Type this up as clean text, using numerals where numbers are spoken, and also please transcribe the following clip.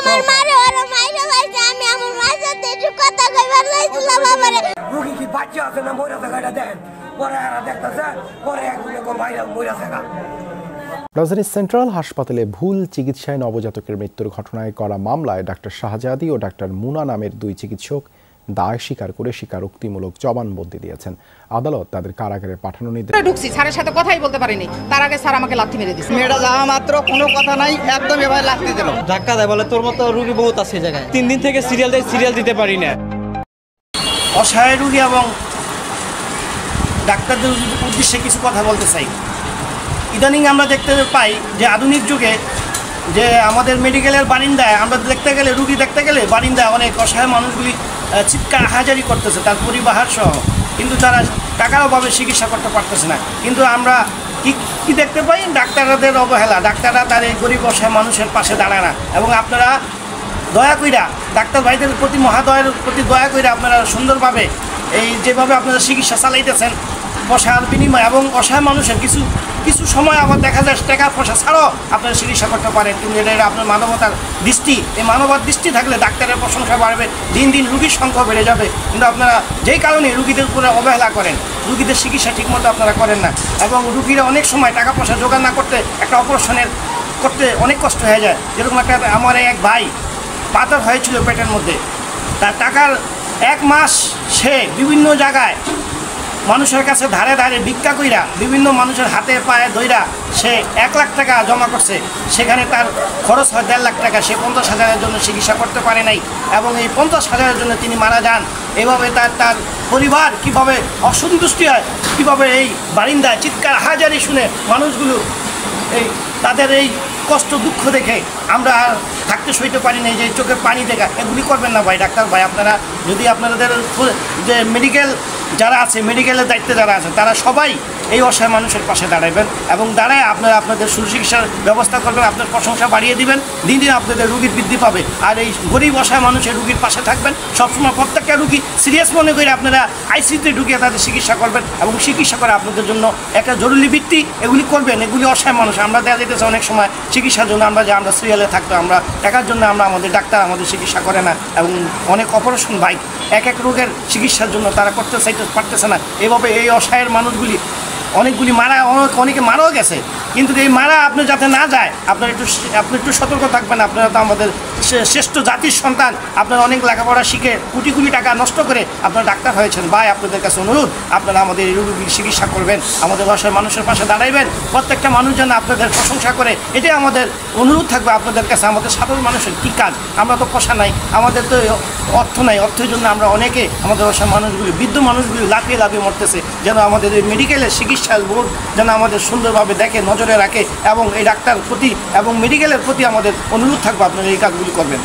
আমার মারে ওর মাইরে বাইছে আমি আমার মার সাথে একটু কথা কইবার চাইছিলাম আমারে রোগী কি বাচ্চা আছে না মরে থাকাটা দেন পরে এরা দেখতেছে পরে একদিনে কোন ভাইরা মরে থাকা। রাজধানীর সেন্ট্রাল হাসপাতালে ভুল চিকিৎসায় নবজাতকের মৃত্যুর ঘটনায় করা মামলায় ডাক্তার শাহজাদি ও ডাক্তার মুনা নামের দুই চিকিৎসক দায় স্বীকার করে স্বীকারোক্তিমূলক জবানবন্দি দিয়েছেন। আদালত তাদের কারাগারে পাঠানো নির্দেশ। ঢুকছি স্যারের সাথে কথাই বলতে পারিনি, তার আগে স্যার আমাকে লাথি মেরে দিয়েছে। মেয়েটা যাওয়া মাত্র কোনো কথা নাই, একদম এভাবে লাথি দিল, ধাক্কা দেয়, বলে তোর মতো রুগী বহুত আছে জায়গায়। 3 দিন থেকে সিরিয়াল দিতে পারি না। অসহায় রুগী এবং ডাক্তারদের উদ্দেশ্যে কিছু কথা বলতে চাই। ইদানিং আমরা দেখতে পাই যে আধুনিক যুগে যে আমাদের মেডিকেলের বারিন্দায় আমরা দেখতে গেলে রুগী দেখতে গেলে বারিন্দায় অনেক অসহায় মানুষগুলি চিৎকার হাজারি করতেছে তার পরিবার সহ, কিন্তু তারা টাকার অভাবে চিকিৎসা করতে পারতেছে না। কিন্তু আমরা কি দেখতে পাই, ডাক্তারদের অবহেলা, ডাক্তাররা তার এই গরিব অসহায় মানুষের পাশে দাঁড়ায় না। এবং আপনারা দয়া কইরা ডাক্তার ভাইদের প্রতি মহাদয়ের প্রতি দয়া কইরা আপনারা সুন্দরভাবে এই যেভাবে আপনারা চিকিৎসা চালাইতেছেন পয়সার বিনিময় এবং অসহায় মানুষের কিছু সময় আবার দেখা যায় টাকা পয়সা ছাড়াও আপনারা চিকিৎসা করতে পারেন, কিন্তু এটা আপনার মানবতার দৃষ্টি, এই মানবতার দৃষ্টি থাকলে ডাক্তারের প্রশংসা বাড়বে, দিন দিন রুগীর সংখ্যা বেড়ে যাবে। কিন্তু আপনারা যেই কারণে রুগীদের উপরে অবহেলা করেন, রুগীদের চিকিৎসা ঠিকমতো আপনারা করেন না এবং রুগীরা অনেক সময় টাকা পয়সা জোগাড় না করতে একটা অপারেশনের করতে অনেক কষ্ট হয়ে যায়। যেরকম একটা আমার এক ভাই পাথর হয়েছিল পেটের মধ্যে, তার টাকার 1 মাস সে বিভিন্ন জায়গায় মানুষের কাছে ধারে ধারে ভিক্ষা কইরা বিভিন্ন মানুষের হাতে পায়ে ধইরা সে 1 লাখ টাকা জমা করছে, সেখানে তার খরচ হয় 1.5 লাখ টাকা। সে 50,000-এর জন্য চিকিৎসা করতে পারে নাই এবং এই 50,000-এর জন্য তিনি মারা যান। এভাবে তার পরিবার কিভাবে অসন্তুষ্টি হয়, কীভাবে এই বারিন্দায় চিৎকার হাজারি শুনে মানুষগুলো এই তাদের এই কষ্ট দুঃখ দেখে আমরা থাকতে সইতে পারি না, যে চোখে পানি দেখা এগুলি করবেন না ভাই। ডাক্তার ভাই আপনারা যদি আপনাদের যে মেডিকেল যারা আছে, মেডিকেলের দায়িত্বে যারা আছে, তারা সবাই এই অসহায় মানুষের পাশে দাঁড়াবেন এবং দাঁড়ায় আপনারা আপনাদের সুচিকিৎসার ব্যবস্থা করবেন, আপনার প্রশংসা বাড়িয়ে দিবেন, দিন দিন আপনাদের রুগীর বৃদ্ধি পাবে। আর এই গরিব অসহায় মানুষের রুগীর পাশে থাকবেন সবসময়। প্রত্যেকটা রুগী সিরিয়াস মনে করে আপনারা আইসিইউতে ঢুকিয়ে তাদের চিকিৎসা করবেন এবং চিকিৎসা করে আপনাদের জন্য একটা জরুরি ভিত্তি এগুলি করবেন। এগুলি অসহায় মানুষ আমরা দেওয়া যেতেছে অনেক সময় চিকিৎসার জন্য আমরা সিরিয়ালে থাকতো, আমরা টাকার জন্য আমাদের ডাক্তার আমাদের চিকিৎসা করে না এবং অনেক অপারেশন বাইক এক রোগের চিকিৎসার জন্য তারা করতে পারতেছে না। এভাবে এই অসহায়ের মানুষগুলি অনেকগুলি অনেকে মারাও গেছে, কিন্তু এই মারা আপনি যাতে না যায় আপনি একটু সতর্ক থাকবেন। আপনারা তো আমাদের শ্রেষ্ঠ জাতির সন্তান, আপনারা অনেক লেখাপড়া শিখে কোটি কোটি টাকা নষ্ট করে আপনারা ডাক্তার হয়েছেন। ভাই আপনাদের কাছে অনুরোধ, আপনারা আমাদের এই রোগীর চিকিৎসা করবেন, আমাদের অসহায় মানুষের পাশে দাঁড়াইবেন, প্রত্যেকটা মানুষ যেন আপনাদের প্রশংসা করে, এটাই আমাদের অনুরোধ থাকবে আপনাদের কাছে। আমাদের সাধারণ মানুষের কী কাজ, আমরা তো পয়সা নাই, আমাদের তো অর্থ নাই, অর্থের জন্য আমরা অনেকে আমাদের অসহায় মানুষগুলি বৃদ্ধ মানুষগুলি লাফিয়ে মরতেছে, যেন আমাদের এই মেডিকেলের চিকিৎসা বোর্ড যেন আমাদের সুন্দরভাবে দেখে, নজরে রাখে এবং এই ডাক্তার প্রতি এবং মেডিকেলের প্রতি আমাদের অনুরোধ থাকবে আপনারা এই কাজগুলি করবেন।